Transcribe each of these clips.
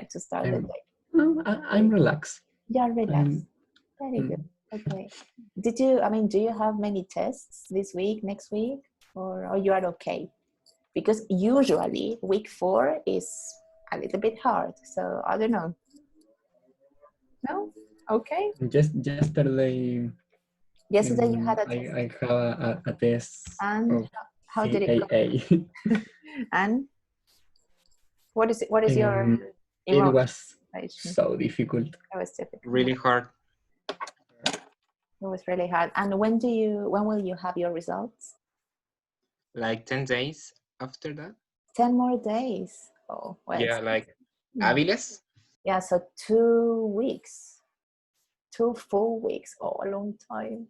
like to start the day? I'm relaxed. You're relaxed. Very good. Okay. Do you have many tests this week, next week, or you are okay? Because usually week 4 is a little bit hard. So I don't know. No? Okay. Just yesterday. Yesterday you had a test. I have a test. And how did it go? CAA. And what is your it was emotion? so difficult. It was difficult. Really hard. It was really hard. And when will you have your results? Like 10 days after that. 10 more days. Oh, well, yeah, like hábiles. Yeah, so 2 weeks, 2 full weeks. Oh, a long time.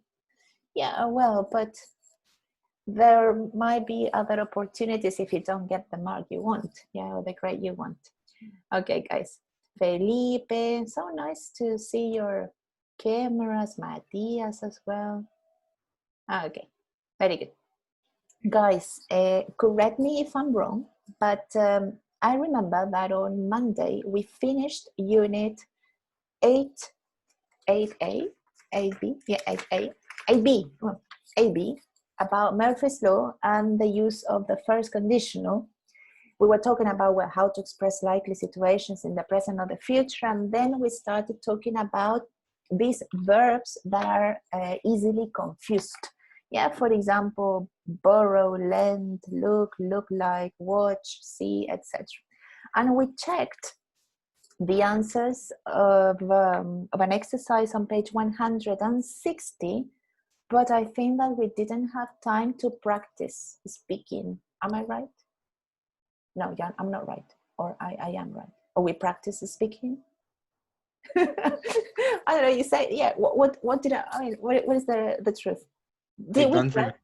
Yeah, well, but there might be other opportunities if you don't get the mark you want, yeah, or the grade you want. Okay, guys. Felipe, so nice to see your cameras. Matias as well. Okay, very good. Guys, correct me if I'm wrong, but I remember that on Monday we finished unit 8A, 8B, about Murphy's Law and the use of the first conditional. We were talking about how to express likely situations in the present or the future, and then we started talking about these verbs that are easily confused. Yeah, for example, borrow, lend, look like, watch, see, etc. And we checked the answers of an exercise on page 160, but I think that we didn't have time to practice speaking. Am I right? No, yeah, I'm not right. Or I am right. Or we practice speaking? I don't know, you say, yeah, what did I mean, what is the truth? I don't remember.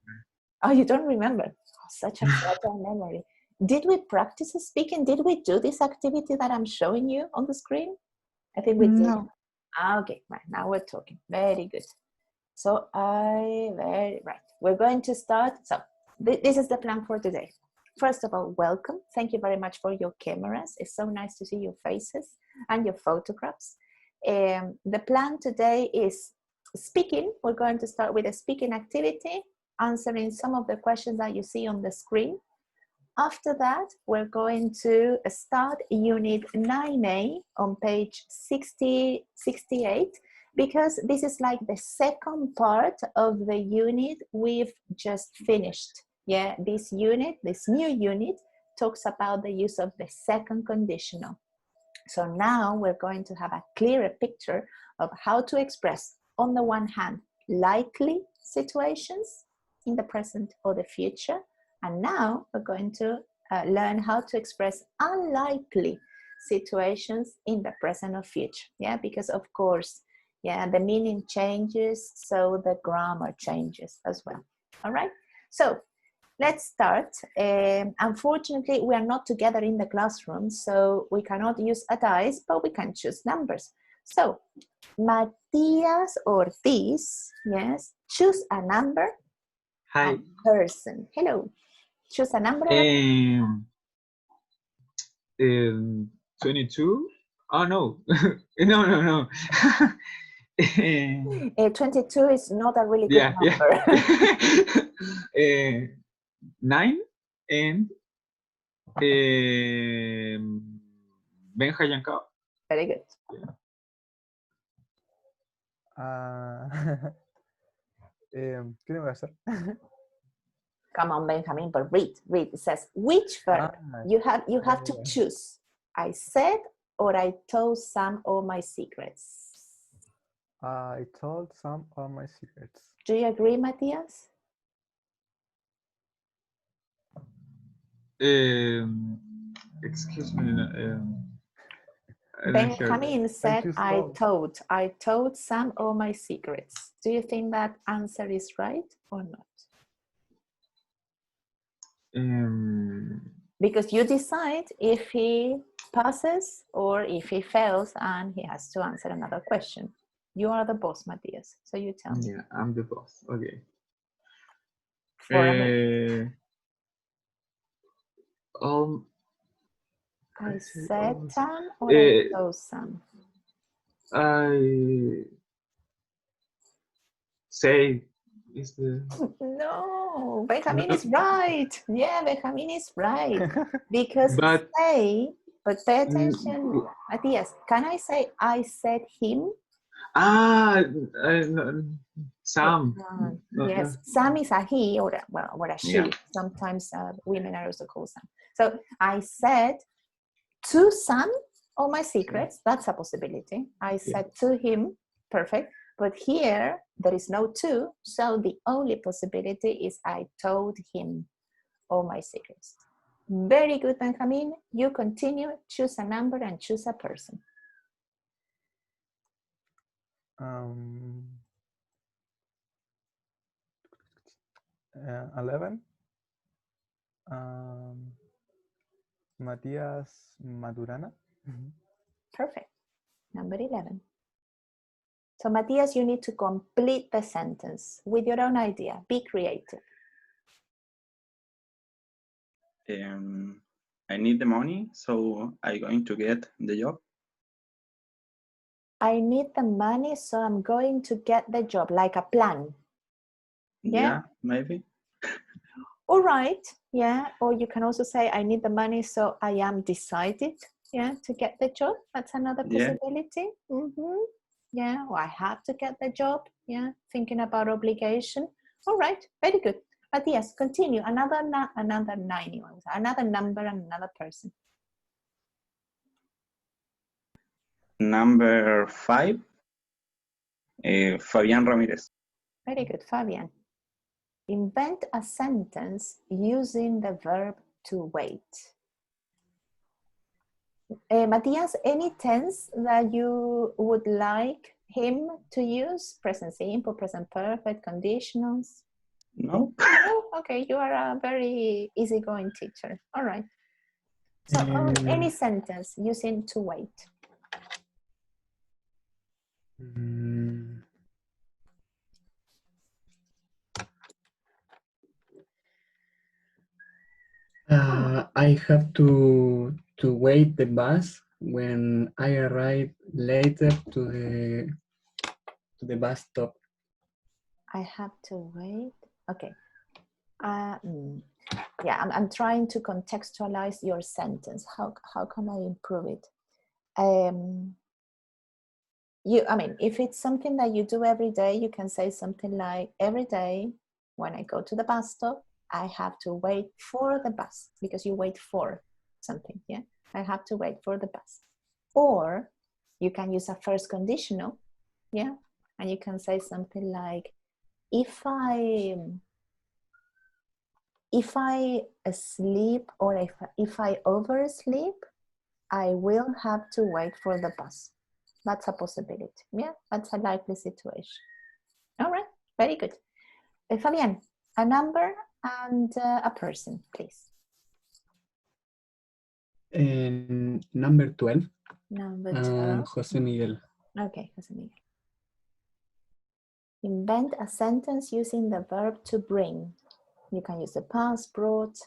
Oh, you don't remember? Oh, such a fragile memory. Did we practice speaking? Did we do this activity that I'm showing you on the screen? I think we did. No. Okay, right, now we're talking. Very good. So very right. We're going to start. So this is the plan for today. First of all, welcome. Thank you very much for your cameras. It's so nice to see your faces and your photographs. The plan today is speaking. We're going to start with a speaking activity, answering some of the questions that you see on the screen. After that, we're going to start unit 9A on page 68, because this is like the second part of the unit we've just finished. Yeah, this new unit talks about the use of the second conditional. So now we're going to have a clearer picture of how to express, on the one hand, likely situations in the present or the future. And now we're going to learn how to express unlikely situations in the present or future. Yeah, because of course, yeah, the meaning changes, so the grammar changes as well. All right, so let's start. Unfortunately, we are not together in the classroom, so we cannot use a dice, but we can choose numbers. So, Matias Ortiz, yes, choose a number. Hi. A person. Hello. Choose a number. 22. Oh no. No. 22 is not a really good number. Yeah. 9 and Benja Yankao. Very good. ¿Qué tengo que hacer? Come on, Benjamin, but read. It says, which verb? You have to choose. I said, or I told some of my secrets. I told some of my secrets. Do you agree, Matthias? Excuse me. Benjamin said, I told some of my secrets. Do you think that answer is right or not? Because you decide if he passes or if he fails and he has to answer another question. You are the boss, Matthias, so you tell me. Yeah, I'm the boss. Okay. I said some or I Eh, saw some? I say is the No, Benjamin is right. Yeah, Benjamin is right. Because but say, but pay attention, mm, Matthias, can I say I said him? Sam. No, Yes, Sam is a he or a she. Yeah. Sometimes women are also called Sam. So I said to Sam all my secrets. That's a possibility. I said to him, perfect. But here there is no to, so the only possibility is I told him all my secrets. Very good, Benjamin. You continue, choose a number and choose a person. 11. Matias Madurana. Perfect. Number 11. So Matthias, you need to complete the sentence with your own idea. Be creative. I need the money, so I'm going to get the job. I need the money, so I'm going to get the job, like a plan. Yeah? Maybe. All right. Yeah. Or you can also say, I need the money, so I am decided, yeah, to get the job. That's another possibility. Yeah. Or I have to get the job. Yeah. Thinking about obligation. All right. Very good. But yes, continue. Another 90, another number and another person. Number 5, Fabián Ramírez. Very good, Fabian. Invent a sentence using the verb to wait. Matthias, any tense that you would like him to use? Present simple, present perfect, conditionals? No. Oh, okay, you are a very easygoing teacher. All right. So any sentence using to wait. I have to wait the bus when I arrive later to the bus stop. I have to wait. Okay. Yeah, I'm trying to contextualize your sentence. How can I improve it? I mean, if it's something that you do every day, you can say something like, every day when I go to the bus stop, I have to wait for the bus, because you wait for something, yeah? I have to wait for the bus. Or you can use a first conditional, yeah? And you can say something like, if I sleep or if I oversleep, I will have to wait for the bus. That's a possibility. Yeah, that's a likely situation. All right, very good. Fabian, a number and a person, please. Number 12. Number 12. Jose Miguel. Okay, Jose Miguel. Invent a sentence using the verb to bring. You can use the past, brought,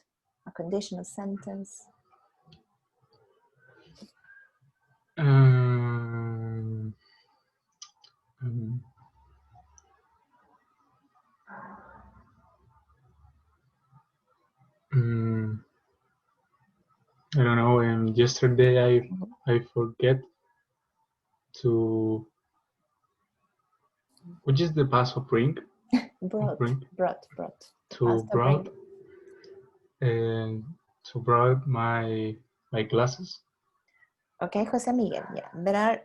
a conditional sentence. I don't know. Yesterday I forget to. Which is the past of bring? Brought. To brought. And to brought my glasses. Okay, Jose Miguel. Yeah,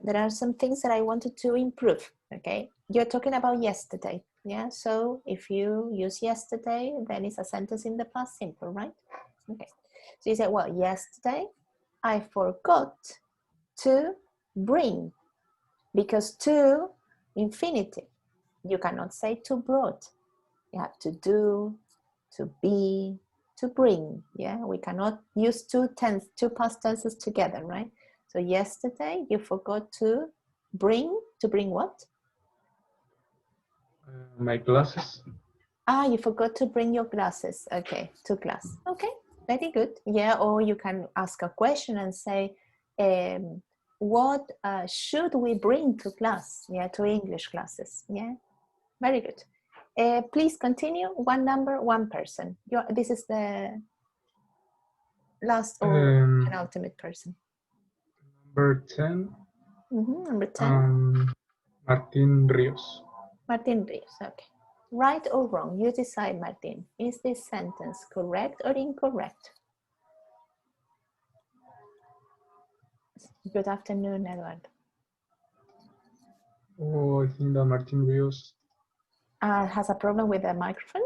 there are some things that I wanted to improve. Okay, you're talking about yesterday. Yeah, so if you use yesterday, then it's a sentence in the past simple, right? Okay, so you say, well, yesterday I forgot to bring, because to infinitive, you cannot say to brought. You have to do, to be, to bring. Yeah, we cannot use two past tenses together, right? So yesterday you forgot to bring what? My glasses. You forgot to bring your glasses. Okay, to class. Okay, Very good. Yeah, or you can ask a question and say, what should we bring to class? Yeah, to English classes. Yeah, very good. Please continue. One number, one person. This is the last or penultimate person. Number 10. Number 10. Martin Rios. Martin Rios, okay. Right or wrong? You decide, Martin. Is this sentence correct or incorrect? Good afternoon, Edward. Oh, I think that Martin Rios has a problem with the microphone?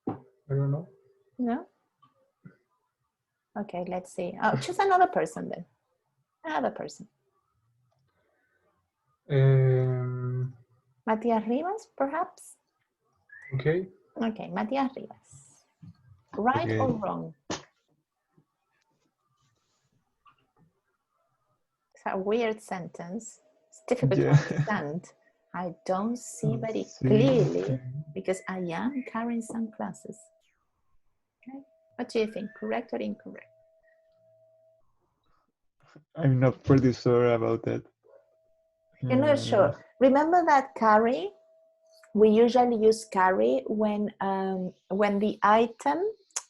I don't know. No? Okay, let's see. Oh, choose another person then. Another person. Matias Rivas, perhaps? Okay. Okay, Matias Rivas. Right Okay. or wrong? It's a weird sentence. It's difficult to understand. I don't see very clearly because I am carrying sunglasses. Okay. What do you think? Correct or incorrect? I'm not pretty sure about that. You're not sure. Remember that carry? We usually use carry when the item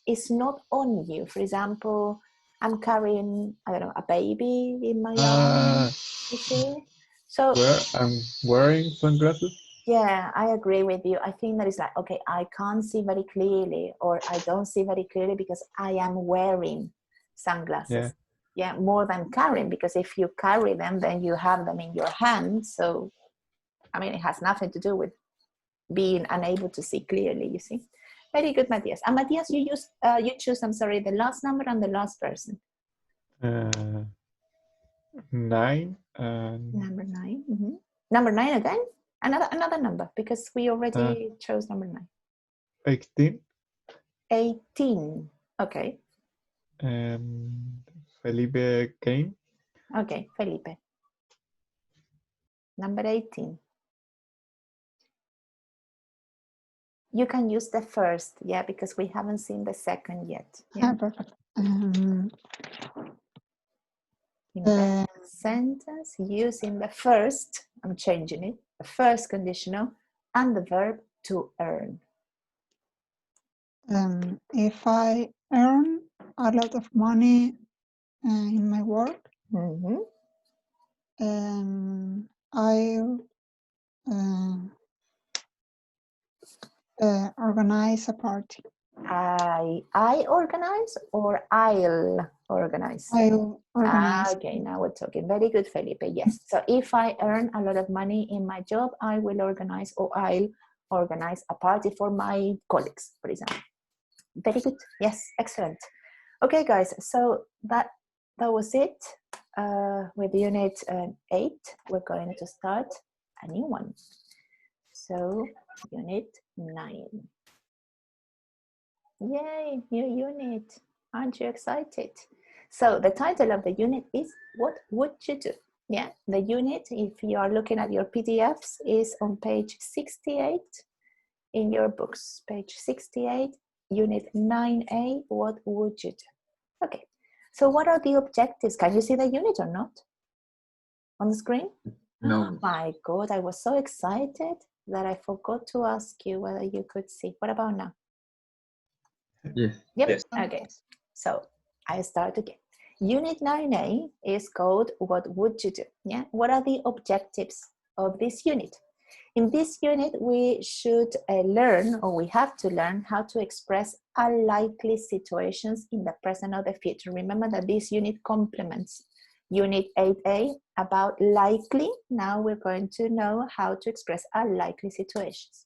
is not on you. For example, I'm carrying, I don't know, a baby in my arms. You see? So I'm wearing sunglasses? Yeah, I agree with you. I think that is like, okay, I can't see very clearly, or I don't see very clearly because I am wearing sunglasses. Yeah, more than carrying, because if you carry them, then you have them in your hand. So, I mean, it has nothing to do with being unable to see clearly, you see. Very good, Matthias. And Matthias, you choose, I'm sorry, the last number and the last person. 9. Number 9. Mm-hmm. Number 9 again? Another number, because we already chose number 9. 18. 18. Okay. Felipe Kane. Okay, Felipe. Number 18. You can use the first, yeah, because we haven't seen the second yet. Yeah? Perfect. In the sentence, using the first, I'm changing it, the first conditional and the verb to earn. If I earn a lot of money in my work, I organize a party. I organize or I'll organize? I'll organize. Okay, now we're talking. Very good, Felipe. Yes. So if I earn a lot of money in my job, I will organize or I'll organize a party for my colleagues, for example. Very good. Yes, excellent. Okay, guys. So that was it with Unit 8. We're going to start a new one. So Unit 9. Yay, new unit. Aren't you excited? So the title of the unit is What Would You Do? Yeah, the unit, if you are looking at your PDFs, is on page 68 in your books. Page 68, Unit 9A, What Would You Do? Okay, so what are the objectives? Can you see the unit or not? On the screen? No. Oh my God, I was so excited that I forgot to ask you whether you could see. What about now? Yes. Yep. Yes. Okay. So I start again. Unit 9A is called What Would You Do? Yeah. What are the objectives of this unit? In this unit, we should learn, or we have to learn, how to express unlikely situations in the present or the future. Remember that this unit complements Unit 8A about likely. Now we're going to know how to express unlikely situations.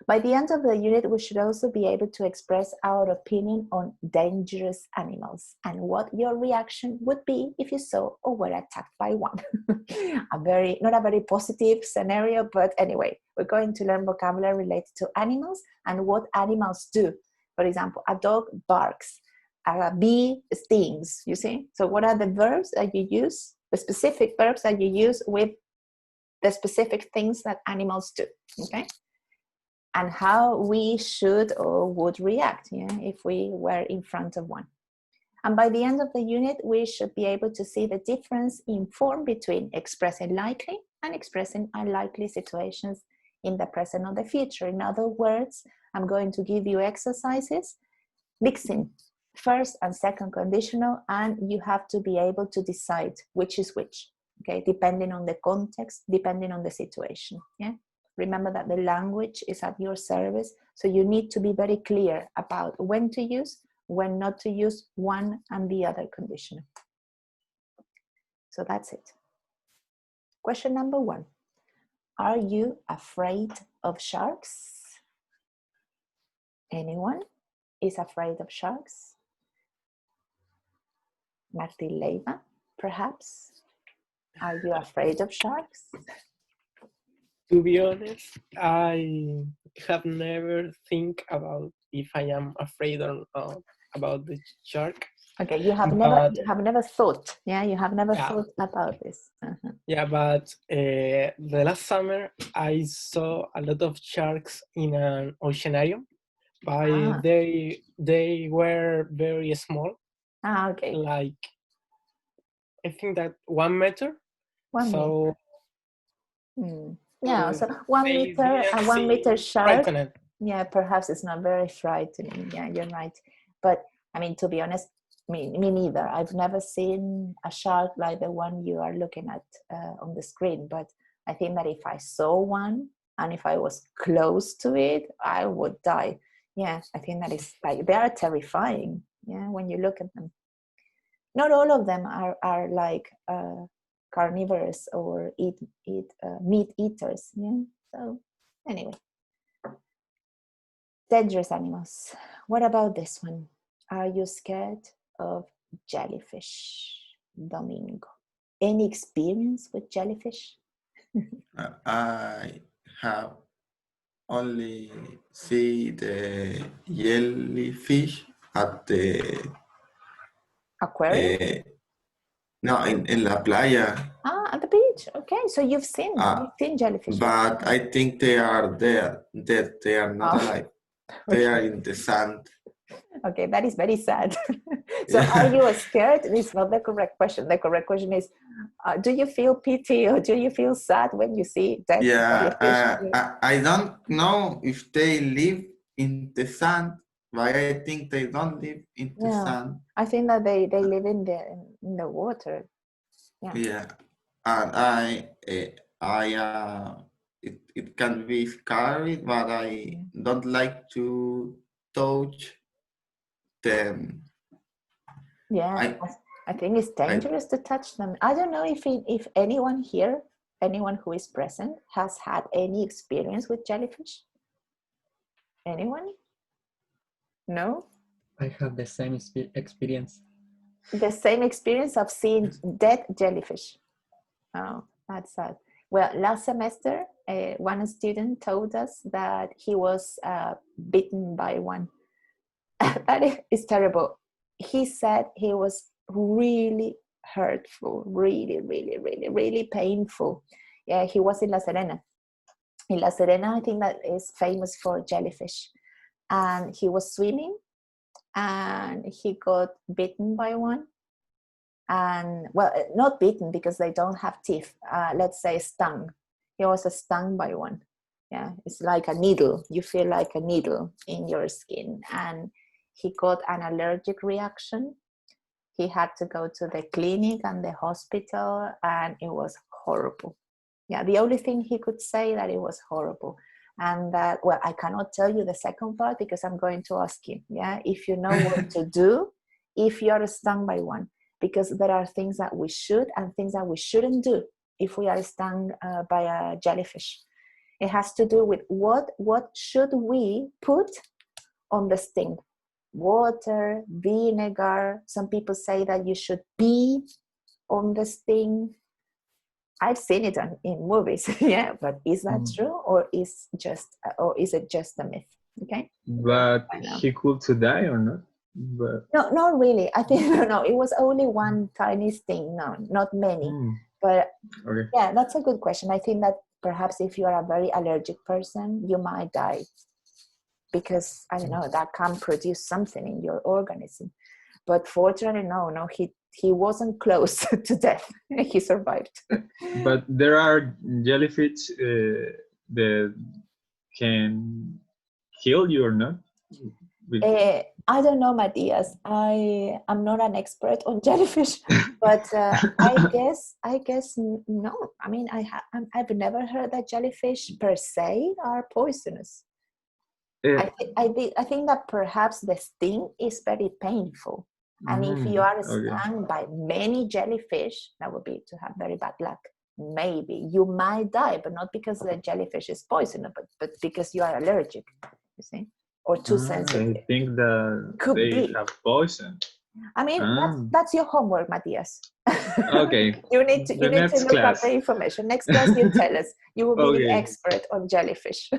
By the end of the unit, we should also be able to express our opinion on dangerous animals and what your reaction would be if you saw or were attacked by one. Not a very positive scenario, but anyway, we're going to learn vocabulary related to animals and what animals do. For example, a dog barks, a bee stings, you see? So what are the verbs that you use, the specific verbs that you use with the specific things that animals do, okay? and how we should or would react, yeah, if we were in front of one. And by the end of the unit, we should be able to see the difference in form between expressing likely and expressing unlikely situations in the present or the future. In other words, I'm going to give you exercises mixing first and second conditional, and you have to be able to decide which is which, okay, depending on the context, depending on the situation, yeah? Remember that the language is at your service, so you need to be very clear about when to use, when not to use one and the other conditional. So that's it. Question number 1. Are you afraid of sharks? Anyone is afraid of sharks? Martin Leiva, perhaps? Are you afraid of sharks? To be honest, I have never think about if I am afraid or not about the shark. Okay, you have never thought, yeah, you have never thought about this. Uh-huh. Yeah, but the last summer I saw a lot of sharks in an oceanarium, but they were very small. Okay. Like, I think that 1 meter. 1 so meter. Yeah, so 1 meter, a 1 meter shark. Yeah, perhaps it's not very frightening. Yeah, you're right. But I mean, to be honest, me neither. I've never seen a shark like the one you are looking at on the screen. But I think that if I saw one and if I was close to it, I would die. Yeah, I think that is like, they are terrifying. Yeah, when you look at them. Not all of them are like carnivorous or eat meat eaters. Yeah. So anyway, dangerous animals. What about this one? Are you scared of jellyfish, Domingo? Any experience with jellyfish? I have only see the jellyfish at the aquarium. No, in la playa. At the beach. Okay, so you've seen jellyfish. But I think they are dead. They are not alive. They are in the sand. Okay, that is very sad. So are you scared? It's not the correct question. The correct question is, do you feel pity or do you feel sad when you see dead jellyfish? I don't know if they live in the sand, but I think they don't live in the sand. I think that they live in the water. Yeah. Yeah, and it can be scary, but I don't like to touch them. Yeah, I think it's dangerous to touch them. I don't know if anyone here, anyone who is present, has had any experience with jellyfish. Anyone? No? I have the same experience. The same experience of seeing dead jellyfish. Oh, that's sad. Well, last semester, one student told us that he was bitten by one. That is terrible. He said he was really hurtful, really painful. Yeah, he was in La Serena. In La Serena, I think that is famous for jellyfish. And he was swimming and he got bitten by one. And, well, not bitten because they don't have teeth. Let's say stung. He was stung by one. Yeah, it's like a needle. You feel like a needle in your skin. And he got an allergic reaction. He had to go to the clinic and the hospital, and it was horrible. Yeah, the only thing he could say that it was horrible. And that, well, I cannot tell you the second part because I'm going to ask him, yeah, if you know what to do if you are stung by one. Because there are things that we should and things that we shouldn't do if we are stung by a jellyfish. It has to do with what should we put on the sting. Water, vinegar. Some people say that you should pee on the sting. I've seen it in movies, yeah, but is that true or is it just a myth? Okay. But he could die or not? But no, not really. I think no, it was only one tiny sting. No, not many. But okay. Yeah, that's a good question. I think that perhaps if you are a very allergic person, you might die because, I don't know, that can produce something in your organism. But fortunately, no, he wasn't close to death. He survived. But there are jellyfish that can kill you or not? I don't know, Matthias. I'm not an expert on jellyfish, but I guess no. I mean, I've never heard that jellyfish per se are poisonous. I think that perhaps the sting is very painful, and if you are stung by many jellyfish, that would be to have very bad luck. Maybe you might die, but not because the jellyfish is poisonous, but because you are allergic. You see. Or too sensitive. I think that Could they be. have poison. I mean, that's your homework, Matthias. Okay. you need to look up the information. Next class, you tell us. You will be the expert on jellyfish.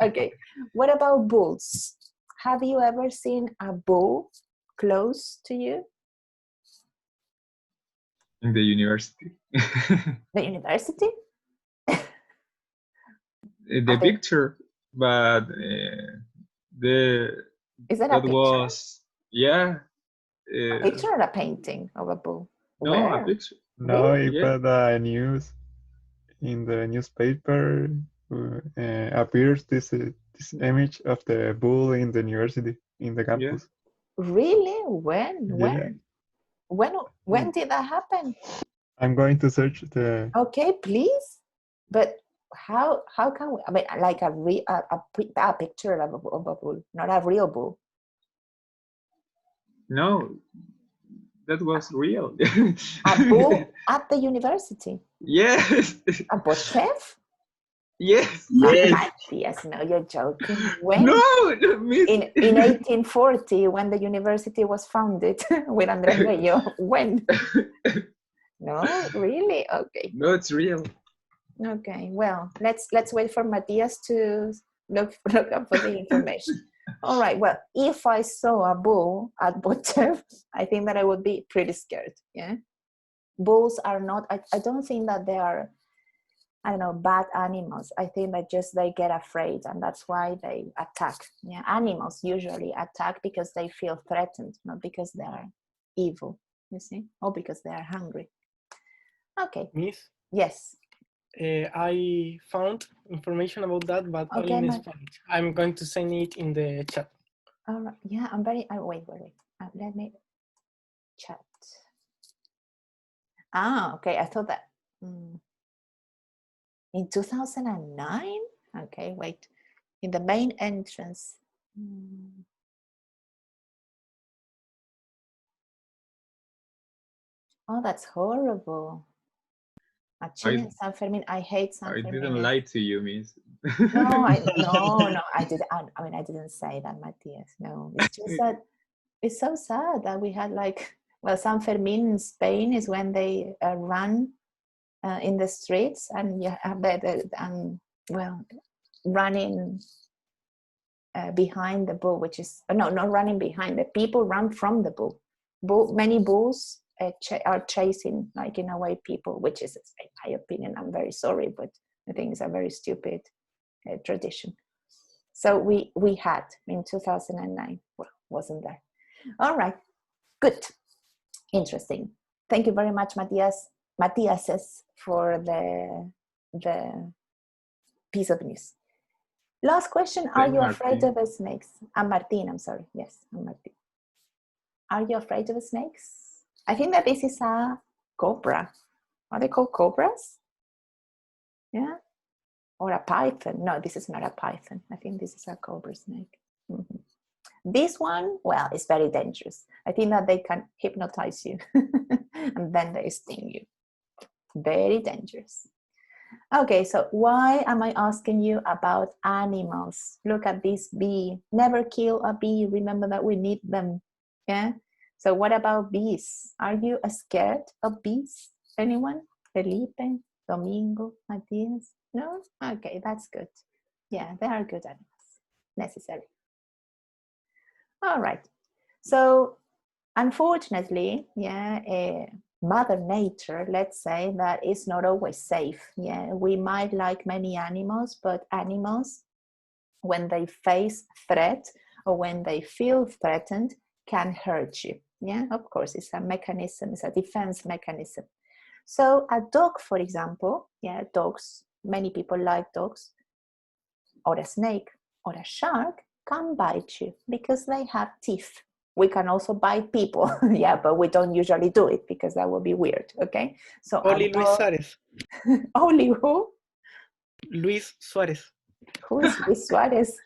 Okay. What about bulls? Have you ever seen a bull close to you? In the university. The university? The picture, but is that a picture? Was a picture or a painting of a bull? No, Where? a picture. No, but news in the newspaper appears this image of the bull in the university in the campus. Really? When? When did that happen? I'm going to search the. Okay, please. But how can we? I mean, like a picture of a bull, not a real bull. No, that was real. A bull at the university. Yes. A Botchev? Yes. Yes. No, you're joking. When? No, in 1840, when the university was founded with Andrés Bello. When? No, really? Okay. No, it's real. Okay. Well, let's wait for Matthias to look up for the information. All right. Well, if I saw a bull at Botchev, I think that I would be pretty scared. Yeah. Bulls are not. I don't think that they are. I don't know, bad animals. I think that just they get afraid, and that's why they attack. Yeah. Animals usually attack because they feel threatened, not because they are evil. You see, or because they are hungry. Okay. Miss? Yes. I found information about that, but only in Spanish. I'm going to send it in the chat. All right. Yeah, I'm very. Wait. Let me chat. Okay. I thought that in 2009. Okay, wait. In the main entrance. Oh, that's horrible. Actually, San Fermin, I hate San Fermin. I didn't lie to you, Miss. No, I did. I mean, I didn't say that, Matthias. No, it's just that it's so sad that we had San Fermin in Spain is when they run in the streets and you have running behind the bull, which is not running behind. The people run from the bull. Many bulls are chasing, in a way, people, which is, in my opinion, I'm very sorry, but I think it's a very stupid tradition. So we had in 2009. Well, wasn't there? All right, good, interesting. Thank you very much, Matthias, for the piece of news. Last question: are you afraid of snakes? Martin, I'm sorry. Yes, I'm Martin. Are you afraid of snakes? I think that this is a cobra. Are they called cobras? Yeah? Or a python. No, this is not a python. I think this is a cobra snake. Mm-hmm. This one, well, it's very dangerous. I think that they can hypnotize you and then they sting you. Very dangerous. Okay, so why am I asking you about animals? Look at this bee. Never kill a bee. Remember that we need them. Yeah? So what about bees? Are you scared of bees? Anyone? Felipe, Domingo, Matias? No? Okay, that's good. Yeah, they are good animals. Necessary. All right. So unfortunately, Mother Nature, let's say, that is not always safe. Yeah, we might like many animals, but animals, when they face threat or when they feel threatened, can hurt you. Yeah, of course, it's a mechanism, it's a defense mechanism. So a dog, for example, yeah, dogs, many people like dogs, or a snake or a shark can bite you because they have teeth. We can also bite people, yeah, but we don't usually do it because that would be weird, okay? So Only Luis Suarez. Only who? Luis Suarez. Who is Luis Suarez?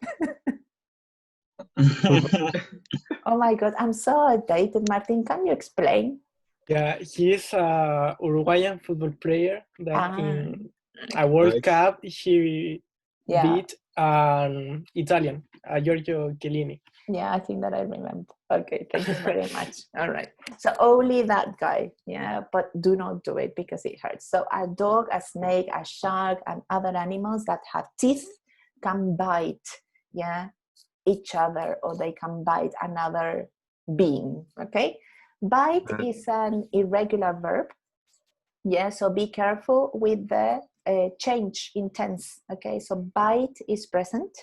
Oh my God, I'm so outdated, Martin. Can you explain? Yeah, he is a Uruguayan football player that in a World Cup he beat an Italian, Giorgio Chiellini. Yeah, I think that I remember. Okay, thank you very much. All right. So only that guy, yeah, but do not do it because it hurts. So a dog, a snake, a shark, and other animals that have teeth can bite, yeah, each other, or they can bite another being, okay? Bite is an irregular verb, yeah, so be careful with the change in tense, okay? So bite is present,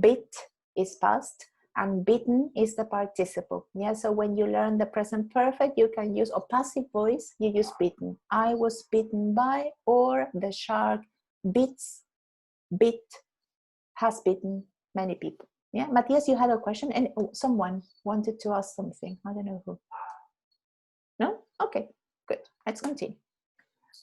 bit is past, and bitten is the participle. Yeah, so when you learn the present perfect, you can use, or passive voice, you use bitten. I was bitten by, or the shark bits, bit, has bitten many people. Yeah, Matthias, you had a question, and someone wanted to ask something. I don't know who. No? Okay, good. Let's continue.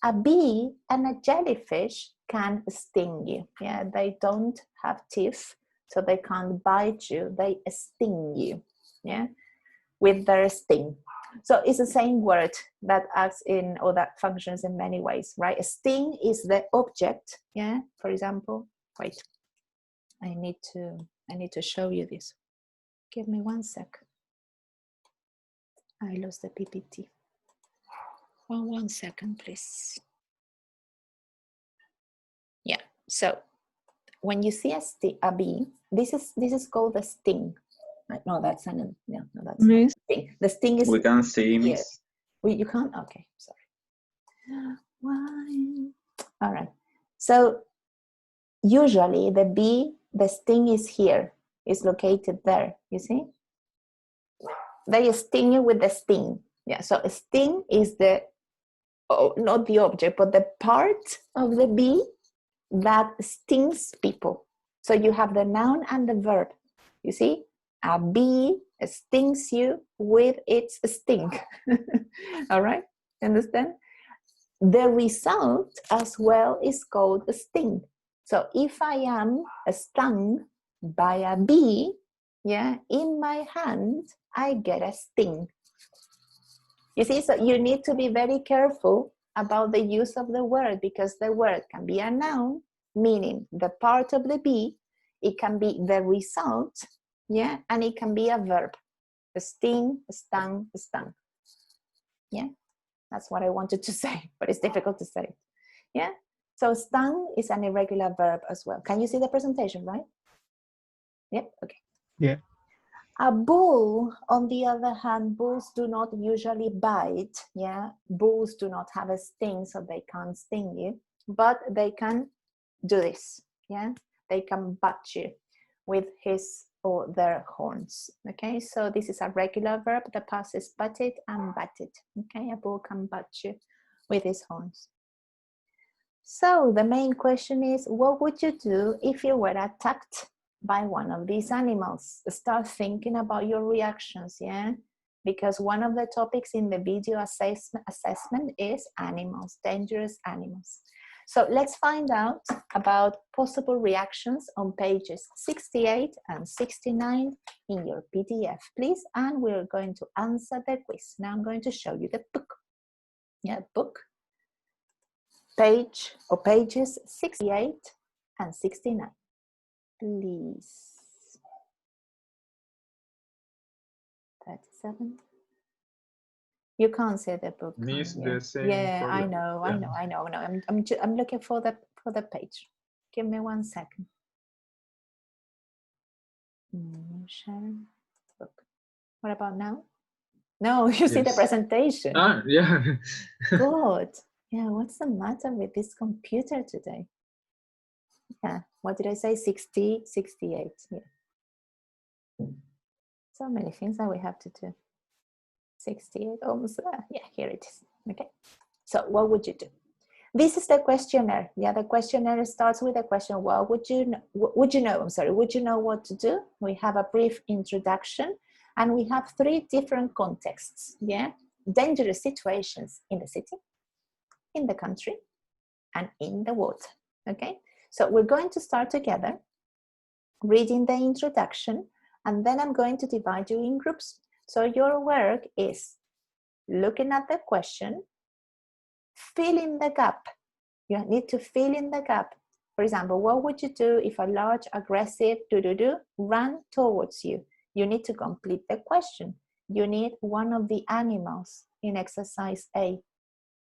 A bee and a jellyfish can sting you. Yeah, they don't have teeth, so they can't bite you. They sting you, yeah, with their sting. So it's the same word that acts in, or that functions in many ways, right? A sting is the object, yeah. For example, wait, I need to show you this. Give me 1 sec. I lost the PPT. Oh, 1 second, please. Yeah. So when you see a bee, this is called a sting. No, that's an no, that's not sting. The sting is. We can see, here. Miss. You can't. Okay, sorry. Why? All right. So usually the sting is here. It's located there. You see? They sting you with the sting. Yeah. So a sting is not the object, but the part of the bee that stings people. So you have the noun and the verb. You see, a bee stings you with its sting. All right, understand? The result as well is called a sting. So if I am stung by a bee, yeah, in my hand, I get a sting. You see, so you need to be very careful about the use of the word, because the word can be a noun, meaning the part of the bee, it can be the result, yeah, and it can be a verb, a sting, a stung, a stung. Yeah, that's what I wanted to say, but it's difficult to say. Yeah, so stung is an irregular verb as well. Can you see the presentation, right? Yep, okay. Yeah. A bull, on the other hand, bulls do not usually bite, yeah? Bulls do not have a sting, so they can't sting you, but they can do this, yeah? They can butt you with his or their horns, okay? So this is a regular verb. The past is butted and batted, okay? A bull can butt you with his horns. So the main question is, what would you do if you were attacked by one of these animals? Start thinking about your reactions, yeah? Because one of the topics in the video assessment is animals, dangerous animals. So let's find out about possible reactions on pages 68 and 69 in your PDF, please. And we're going to answer the quiz. Now I'm going to show you the book. Yeah, book. Page or pages 68 and 69. Please. 37. You can't see the book. Miss Yeah, the same. yeah, I color. know. I'm looking for the page. Give me 1 second. Sharon, book. What about now? No, you see the Yes. presentation. Ah, yeah. Good. Yeah, what's the matter with this computer today? Yeah, what did I say? 60, 68. Yeah. So many things that we have to do. 68, almost there. Yeah, here it is. Okay. So what would you do? This is the questionnaire. Yeah, the questionnaire starts with a question. Well, would you know what to do? We have a brief introduction and we have 3 different contexts. Yeah, dangerous situations in the city, in the country, and in the water. Okay, so we're going to start together reading the introduction, and then I'm going to divide you in groups. So your work is looking at the question, fill in the gap. You need to fill in the gap. For example, what would you do if a large aggressive ran towards you? You need to complete the question. You need one of the animals in exercise A.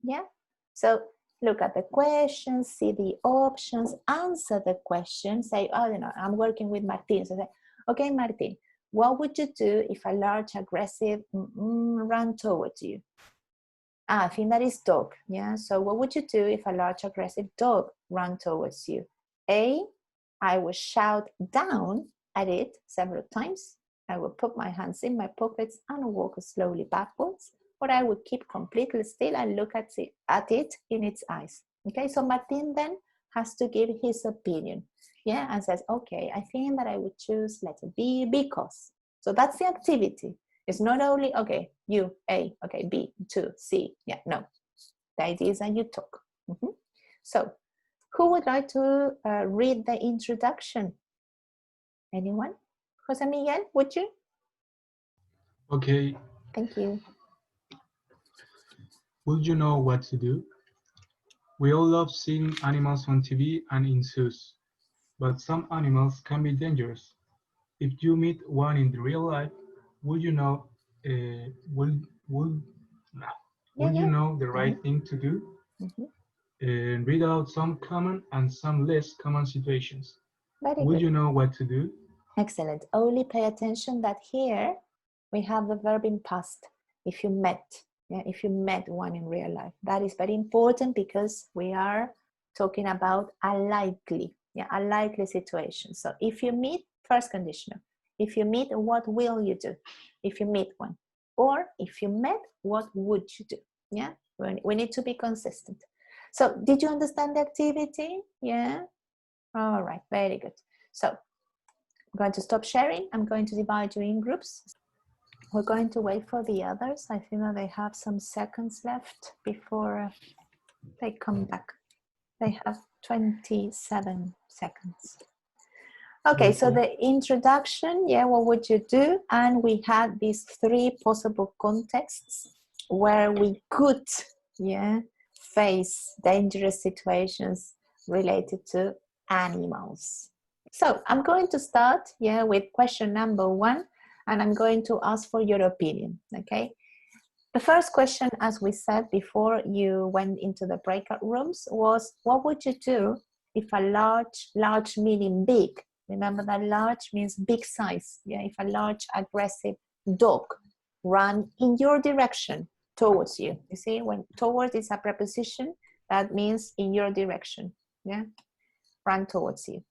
Yeah? So look at the question, see the options, answer the question, say, oh, you know, I'm working with Martin. So say, okay, Martin, what would you do if a large aggressive ran towards you? I think that is dog. Yeah. So what would you do if a large aggressive dog ran towards you? A, I would shout down at it several times. I would put my hands in my pockets and walk slowly backwards, or I would keep completely still and look at it in its eyes. Okay. So Martin then has to give his opinion. Yeah. And says, okay, I think that I would choose letter B because. So that's the activity. It's not only, okay, you, A, okay, B, 2, C. Yeah, no. The idea is that you talk. So, who would like to read the introduction? Anyone? Jose Miguel, would you? Okay. Thank you. Would you know what to do? We all love seeing animals on TV and in zoos, but some animals can be dangerous. If you meet one in the real life, would you know you know the right thing to do? And read out some common and some less common situations. Would you know what to do? Excellent. Only pay attention that here we have the verb in past. If you met, if you met one in real life, that is very important because we are talking about a likely situation. So if you meet, first conditional. If you meet, what will you do? If you meet one, or if you met, what would you do? Yeah, we need to be consistent. So did you understand the activity? Yeah. All right. Very good. So I'm going to stop sharing. I'm going to divide you in groups. We're going to wait for the others. I think that they have some seconds left before they come back. They have 27 seconds. Okay, so the introduction, yeah, what would you do? And we had these 3 possible contexts where we could, face dangerous situations related to animals. So I'm going to start, with question number 1, and I'm going to ask for your opinion, okay? The first question, as we said before you went into the breakout rooms, was what would you do if a large meaning big, remember that large means big size, if a large aggressive dog ran in your direction towards you. You see, when towards is a preposition, that means in your direction, run towards you.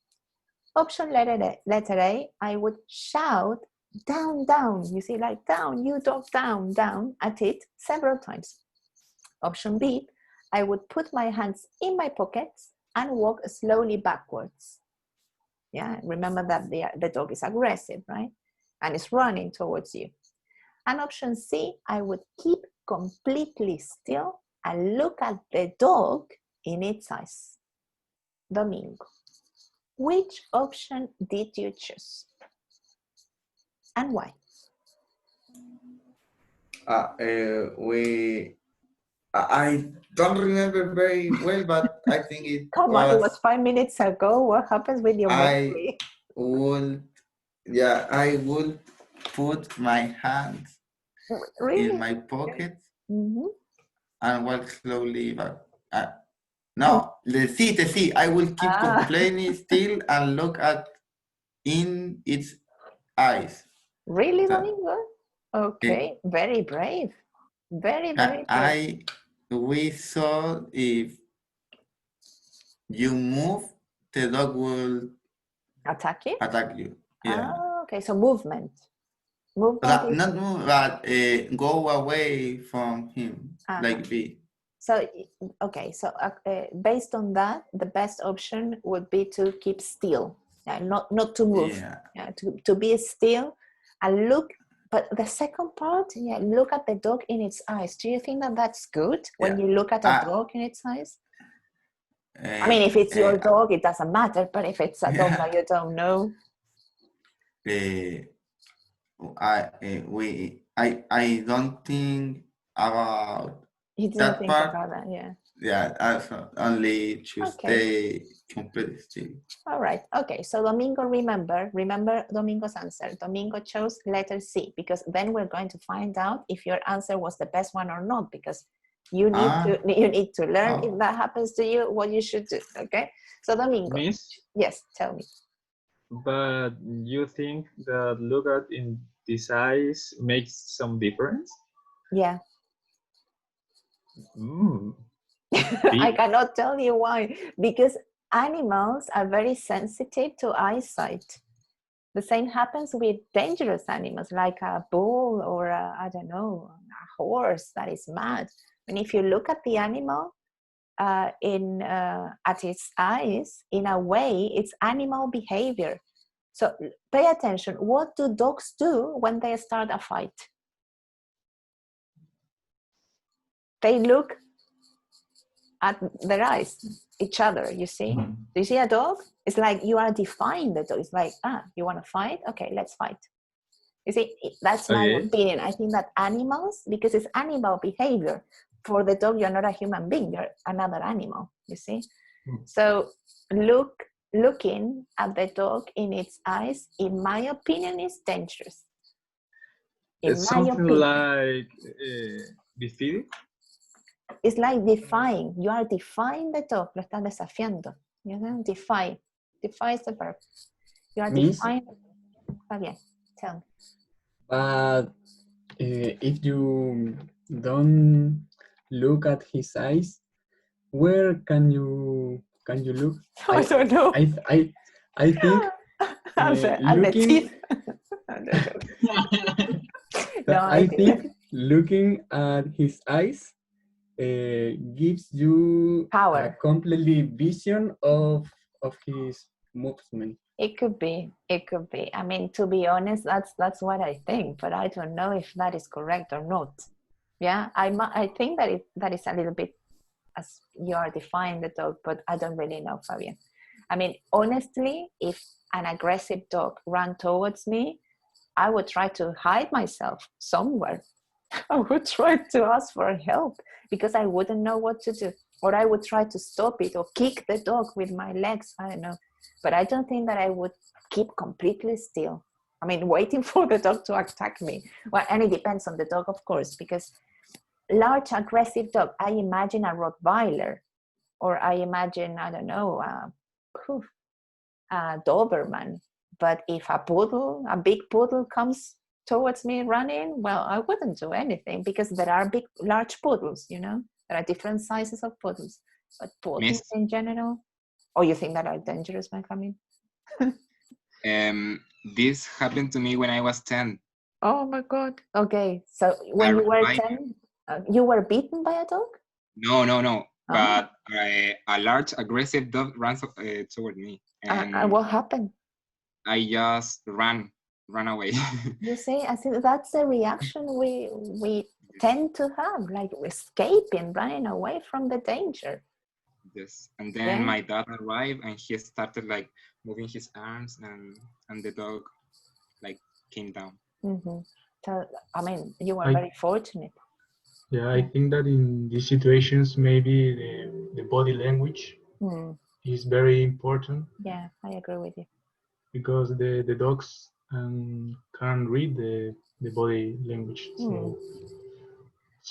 Option letter A, I would shout down, down. You see, like down, you dog, down, down at it several times. Option B, I would put my hands in my pockets and walk slowly backwards. Yeah, remember that the dog is aggressive, right? And it's running towards you. And option C, I would keep completely still and look at the dog in its eyes. Domingo, which option did you choose? And why? I don't remember very well, but I think it Come on, it was 5 minutes ago. What happens with your memory? I would put my hands in my pocket and walk slowly back. I will keep completely still and look in its eyes. Really, Domingo? Okay, very brave. Very, very brave. We saw if you move, the dog will Attack you? attack you. Yeah. Ah, okay, so movement. Movement But is... not move, but go away from him, like B. So, okay, so based on that, the best option would be to keep still, not to move, to be still and look. But the second part, look at the dog in its eyes. Do you think that that's good when you look at a dog in its eyes? I mean, if it's your dog, it doesn't matter. But if it's a dog that you don't know, I don't think about you didn't that think part. about that, yeah. Yeah, I only choose the competitive. All right. Okay. So Domingo, remember Domingo's answer. Domingo chose letter C because then we're going to find out if your answer was the best one or not. Because you need to learn if that happens to you, what you should do. Okay. So Domingo. Miss? Yes. Tell me. But you think that look at in this eyes makes some difference? Yeah. Mm. I cannot tell you why, because animals are very sensitive to eyesight. The same happens with dangerous animals like a bull or I don't know, a horse that is mad. And if you look at the animal at its eyes, in a way, it's animal behavior. So pay attention. What do dogs do when they start a fight? They look at their eyes, each other, you see? Do you see a dog? It's like you are defying the dog. It's like, you want to fight? Okay, let's fight. You see, that's my opinion. I think that animals, because it's animal behavior, for the dog, you're not a human being, you're another animal, you see? So looking at the dog in its eyes, in my opinion, is dangerous. It's something like defeating? It's like defying. You are defying the dog. Lo estás desafiando. You know, defy. Defy is the verb. You are defying. Está bien. Tell me. But if you don't look at his eyes, where can you look? I don't know. I think at the teeth. No, I think looking at his eyes gives you power, a completely vision of his movement. It could be. I mean, to be honest, that's what I think, but I don't know if that is correct or not. Yeah, I think that is a little bit as you are defining the dog, but I don't really know, Fabian. I mean, honestly, if an aggressive dog ran towards me, I would try to hide myself somewhere. I would try to ask for help because I wouldn't know what to do. Or I would try to stop it or kick the dog with my legs. I don't know. But I don't think that I would keep completely still. I mean, waiting for the dog to attack me. Well, and it depends on the dog, of course, because large aggressive dog, I imagine a Rottweiler, or I imagine, I don't know, a Doberman. But if a big poodle comes towards me running, well, I wouldn't do anything because there are large poodles, you know? There are different sizes of poodles. But poodles in general, you think that are dangerous, Benjamin? This happened to me when I was 10. Oh my God. Okay, so when you were 10, you were beaten by a dog? No. But a large aggressive dog ran toward me. And what happened? I just ran away. You see, I think that's the reaction we tend to have, like escaping, running away from the danger. Yes, and then my dad arrived and he started like moving his arms and the dog like came down. Mm-hmm. So, I mean, you were very fortunate. Yeah, I think that in these situations, maybe the body language is very important. Yeah, I agree with you. Because the dogs can read the body language. So.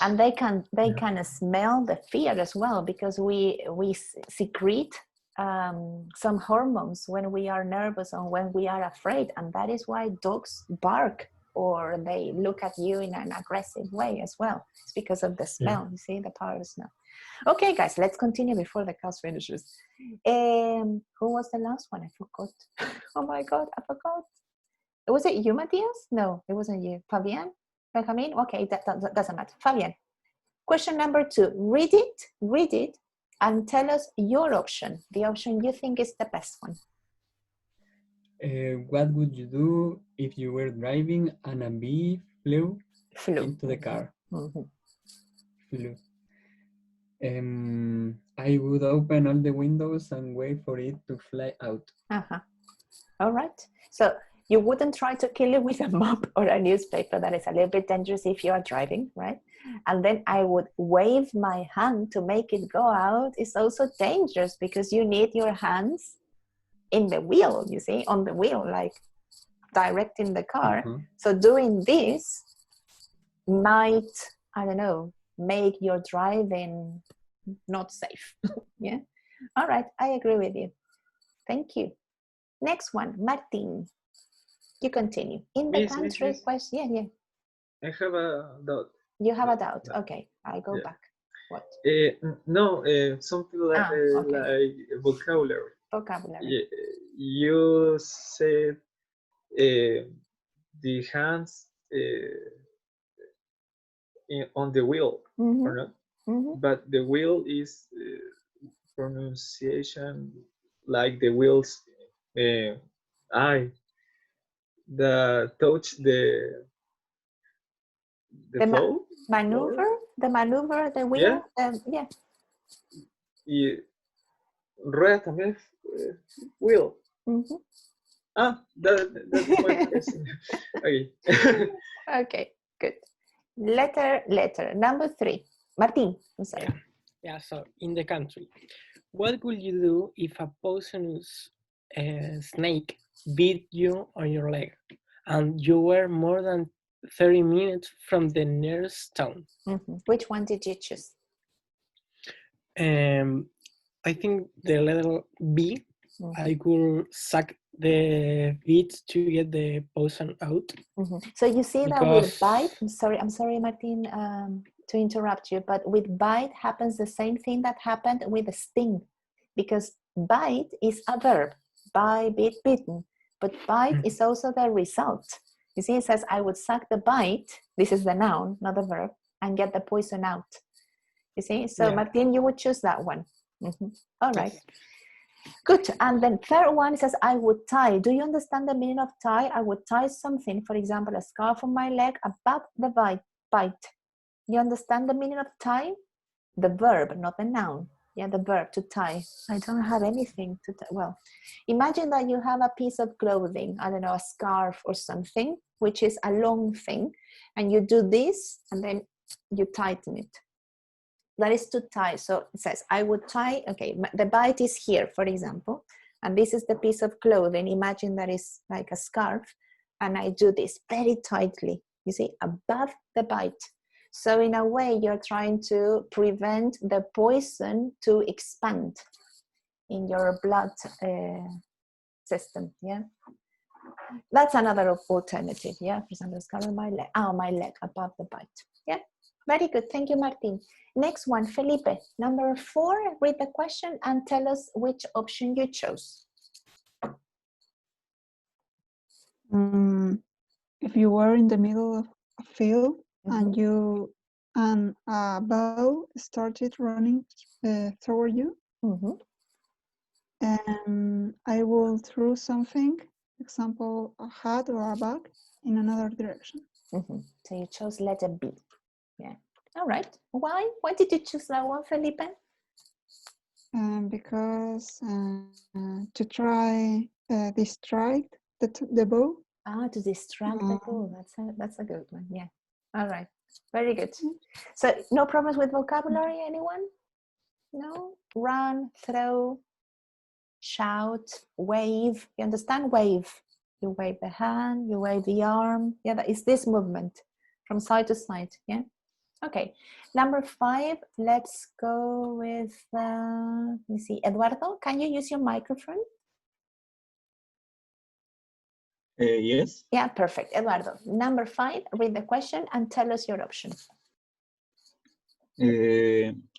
And they can smell the fear as well, because we secrete some hormones when we are nervous or when we are afraid, and that is why dogs bark or they look at you in an aggressive way as well. It's because of the smell, you see, the power of smell. Okay, guys, let's continue before the class finishes. Who was the last one? I forgot. Oh my God, I forgot. Was it you, Matthias? No, it wasn't you. Fabian? Benjamin? Okay, that doesn't matter. Fabian, question number 2. Read it, and tell us your option, the option you think is the best one. What would you do if you were driving and a bee flew into the car? Flew. I would open all the windows and wait for it to fly out. All right. So you wouldn't try to kill it with a mop or a newspaper. That is a little bit dangerous if you are driving, right? And then I would wave my hand to make it go out. It's also dangerous because you need your hands in the wheel, you see, on the wheel, like directing the car. So doing this might, I don't know, make your driving not safe. Yeah. All right. I agree with you. Thank you. Next one, Martin. You continue. In the country question. Yeah. I have a doubt. You have a doubt. Okay. I go back. What? No, something like, like vocabulary. Vocabulary. You said the hands on the wheel, or not? But the wheel is pronunciation like the wheels eye that touch the floor. Maneuver, the wheel. Yeah. Y rueda también wheel. That's my question. Okay. Okay, good. Letter number 3. Martin, I'm sorry. Yeah, so in the country, what would you do if a poisonous snake bit you on your leg and you were more than 30 minutes from the nearest town? Which one did you choose? I think the letter B. I could suck the bit to get the poison out. So you see that with bite, I'm sorry, Martin, to interrupt you, but with bite happens the same thing that happened with the sting, because bite is a verb, bite, bit, bitten, but bite is also the result. You see, it says, I would suck the bite, this is the noun, not the verb, and get the poison out. You see, so Martin, you would choose that one. All right. Yes. Good. And then third one says, I would tie. Do you understand the meaning of tie? I would tie something, for example, a scarf on my leg above the bite. You understand the meaning of tie? The verb, not the noun. Yeah, the verb, to tie. I don't have anything to tie. Well, imagine that you have a piece of clothing, I don't know, a scarf or something, which is a long thing, and you do this, and then you tighten it. That is to tie. So it says, I would tie, okay, the bite is here, for example, and this is the piece of clothing. Imagine that is like a scarf, and I do this very tightly, you see, above the bite. So in a way, you're trying to prevent the poison to expand in your blood system, yeah? That's another alternative, yeah? For example, scarf on my leg, my leg above the bite, yeah? Very good, thank you, Martin. Next one, Felipe, number 4, read the question and tell us which option you chose. If you were in the middle of a field and a ball started running toward you, and I will throw something, example, a hat or a bag, in another direction. So you chose letter B. Yeah. All right. Why? Why did you choose that one, Felipe? Because to try distract the ball. To distract the ball. That's a good one. Yeah. All right. Very good. So no problems with vocabulary, anyone? No? Run, throw, shout, wave. You understand? Wave. You wave the hand, you wave the arm. Yeah, that is this movement from side to side. Yeah. Okay. Number 5, let's go with, let me see, Eduardo, can you use your microphone? Yes. Yeah, perfect. Eduardo, number 5, read the question and tell us your option.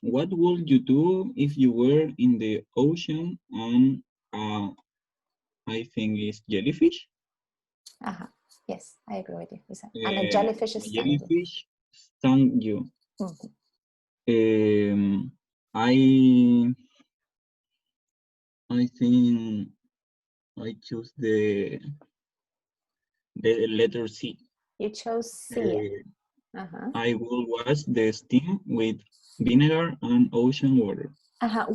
What would you do if you were in the ocean and I think it's jellyfish? Yes, I agree with you. And a jellyfish is stung you. Jellyfish stung you. I think I choose the letter C. You chose C. I will wash the skin with vinegar and ocean water.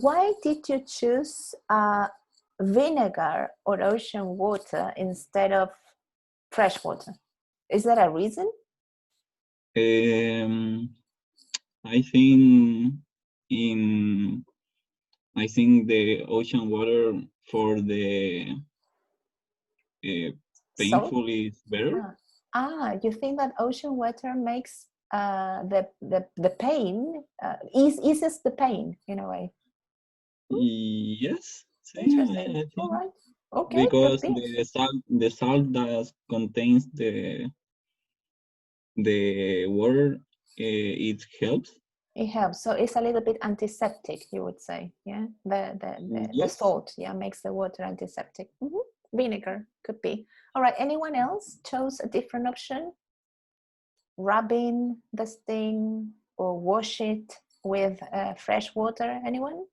Why did you choose vinegar or ocean water instead of fresh water? Is there a reason? I think the ocean water for the painful is better. You think that ocean water makes the pain eases the pain in a way? Yes. Interesting. I think. All right. Okay. Because the salt that contains the water, it helps. It helps. So it's a little bit antiseptic, you would say. Yeah. The salt, makes the water antiseptic. Vinegar could be. All right. Anyone else chose a different option? Rubbing the sting or wash it with fresh water. Anyone?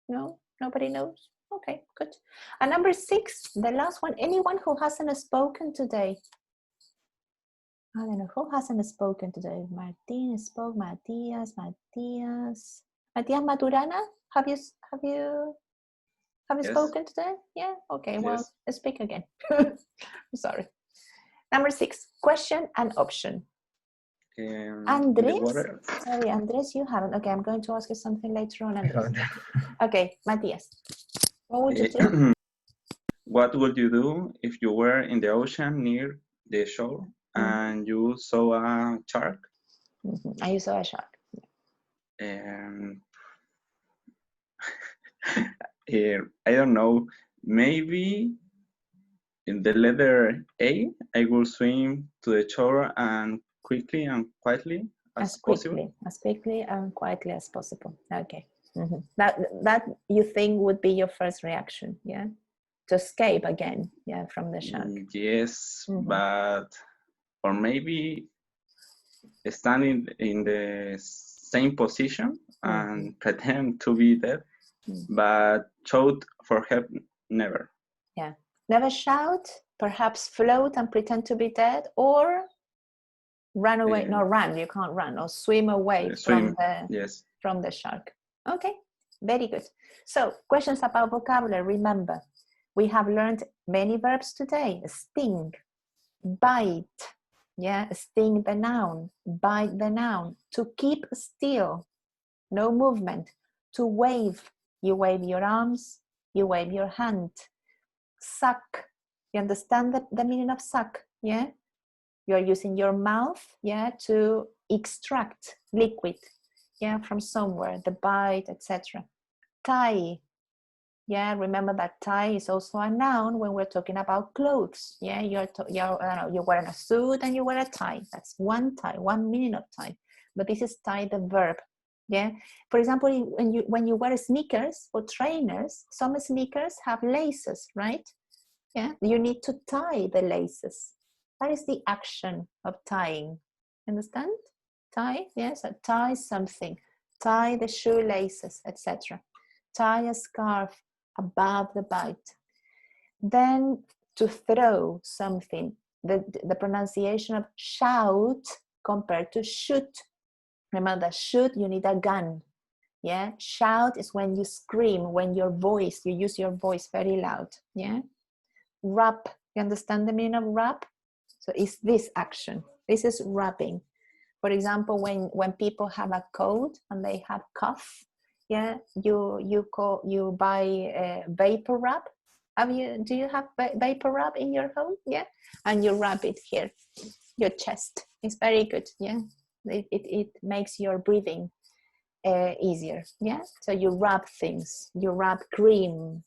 No. Nobody knows. Okay, good. And number 6, the last one, anyone who hasn't spoken today? I don't know, who hasn't spoken today? Martin spoke, Matthias Maturana, have you spoken today? Yeah, okay, yes. Well, speak again. Sorry. Number 6, question and option. Andres, sorry, Andres, you haven't. Okay, I'm going to ask you something later on, Andres. Okay, Matthias. What would you do? What would you do if you were in the ocean near the shore and you saw a shark? And you saw a shark. I don't know. Maybe in the letter A, I will swim to the shore and quickly and quietly as possible. As quickly and quietly as possible. Okay. That you think would be your first reaction, yeah? To escape again, from the shark. Yes, but or maybe standing in the same position and pretend to be dead, but shout for help never. Yeah, never shout, perhaps float and pretend to be dead, or run away. No, run, you can't run, or swim away from the shark. Okay, very good. So questions about vocabulary. Remember, we have learned many verbs today. Sting, bite, sting the noun, bite the noun. To keep still, no movement. To wave, you wave your arms, you wave your hand. Suck, you understand the meaning of suck, yeah? You are using your mouth, to extract liquid, from somewhere, the bite, etc. Tie, remember that tie is also a noun when we're talking about clothes. You're wearing a suit and you wear a tie. That's one tie, one meaning of tie. But this is tie, the verb. For example, when you wear sneakers or trainers, some sneakers have laces, right? You need to tie the laces. That is the action of tying. Understand? Tie, so tie something. Tie the shoelaces, etc. Tie a scarf above the bite. Then to throw something, the pronunciation of shout compared to shoot. Remember, shoot, you need a gun. Shout is when you scream, when you use your voice very loud. Rap, you understand the meaning of rap? So it's this action. This is rapping. For example, when people have a cold and they have cough, you buy vapor rub. Do you have vapor rub in your home? And you rub it here, your chest. It's very good. It makes your breathing easier. So you rub things. You rub cream.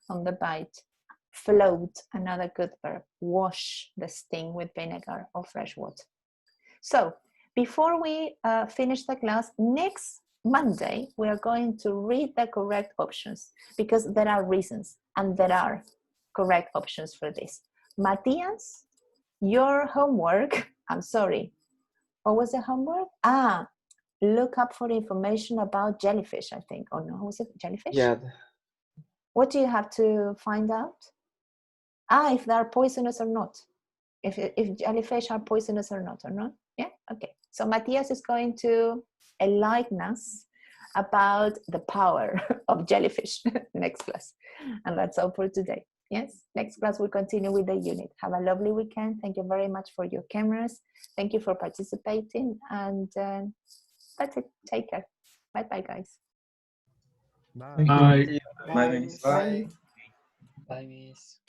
On the bite. Float, another good verb. Wash the sting with vinegar or fresh water. So before we finish the class, next Monday, we are going to read the correct options because there are reasons and there are correct options for this. Matthias, your homework, I'm sorry, what was the homework? Look up for information about jellyfish, I think. Oh no, was it jellyfish? Yeah. What do you have to find out? If they are poisonous or not. If jellyfish are poisonous or not, Yeah, okay. So Matthias is going to enlighten us about the power of jellyfish next class. And that's all for today. Yes, next class we'll continue with the unit. Have a lovely weekend. Thank you very much for your cameras. Thank you for participating. And that's it. Take care. Bye-bye, guys. Bye. Bye. Bye. Bye, miss.